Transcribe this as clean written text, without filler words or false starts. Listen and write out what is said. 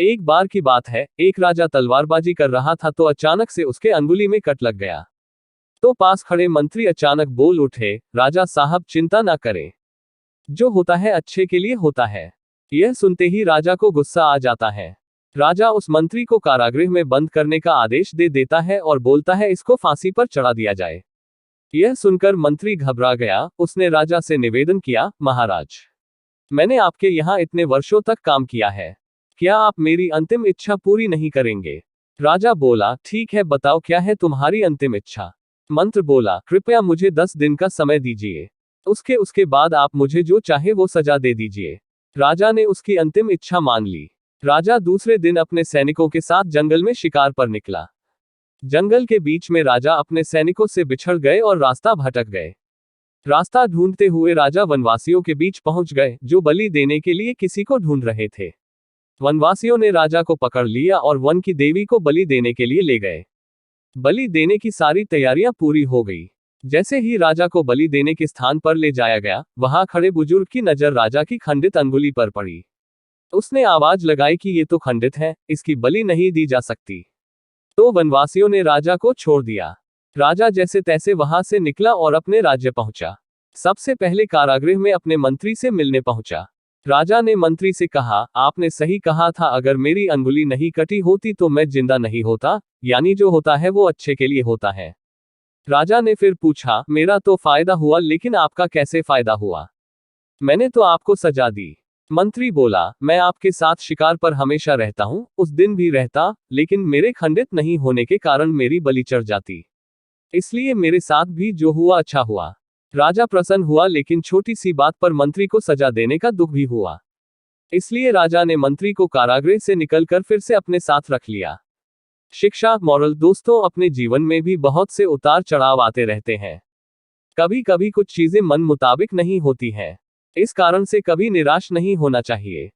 एक बार की बात है, एक राजा तलवारबाजी कर रहा था तो अचानक से उसके अंगुली में कट लग गया। तो पास खड़े मंत्री अचानक बोल उठे, राजा साहब चिंता ना करें, जो होता है अच्छे के लिए होता है। यह सुनते ही राजा को गुस्सा आ जाता है। राजा उस मंत्री को कारागृह में बंद करने का आदेश दे देता है और बोलता है इसको फांसी पर चढ़ा दिया जाए। यह सुनकर मंत्री घबरा गया। उसने राजा से निवेदन किया, महाराज, मैंने आपके यहाँ इतने वर्षों तक काम किया है, क्या आप मेरी अंतिम इच्छा पूरी नहीं करेंगे? राजा बोला, ठीक है, बताओ क्या है तुम्हारी अंतिम इच्छा? मंत्र बोला, कृपया मुझे 10 दिन का समय दीजिए, उसके बाद आप मुझे जो चाहे वो सजा दे दीजिए। राजा ने उसकी अंतिम इच्छा मान ली। राजा दूसरे दिन अपने सैनिकों के साथ जंगल में शिकार पर निकला। जंगल के बीच में राजा अपने सैनिकों से बिछड़ गए और रास्ता भटक गए। रास्ता ढूंढते हुए राजा वनवासियों के बीच पहुंच गए, जो बलि देने के लिए किसी को ढूंढ रहे थे। वनवासियों ने राजा को पकड़ लिया और वन की देवी को बलि देने के लिए ले गए। बलि देने की सारी तैयारियां पूरी हो गई। जैसे ही राजा को बलि देने के स्थान पर ले जाया गया, वहां खड़े बुजुर्ग की नजर राजा की खंडित अंगुली पर पड़ी। उसने आवाज लगाई कि ये तो खंडित है, इसकी बलि नहीं दी जा सकती। तो वनवासियों ने राजा को छोड़ दिया। राजा जैसे तैसे वहां से निकला और अपने राज्य पहुंचा। सबसे पहले कारागृह में अपने मंत्री से मिलने पहुंचा। राजा ने मंत्री से कहा, आपने सही कहा था, अगर मेरी अंगुली नहीं कटी होती तो मैं जिंदा नहीं होता, यानी जो होता है वो अच्छे के लिए होता है। राजा ने फिर पूछा, मेरा तो फायदा हुआ, लेकिन आपका कैसे फायदा हुआ? मैंने तो आपको सजा दी। मंत्री बोला, मैं आपके साथ शिकार पर हमेशा रहता हूं, उस दिन भी रहता, लेकिन मेरे खंडित नहीं होने के कारण मेरी बलि चढ़ जाती, इसलिए मेरे साथ भी जो हुआ अच्छा हुआ। राजा प्रसन्न हुआ, लेकिन छोटी सी बात पर मंत्री को सजा देने का दुख भी हुआ। इसलिए राजा ने मंत्री को कारागृह से निकलकर फिर से अपने साथ रख लिया। शिक्षा, मॉरल दोस्तों, अपने जीवन में भी बहुत से उतार चढ़ाव आते रहते हैं। कभी कभी कुछ चीजें मन मुताबिक नहीं होती हैं। इस कारण से कभी निराश नहीं होना चाहिए।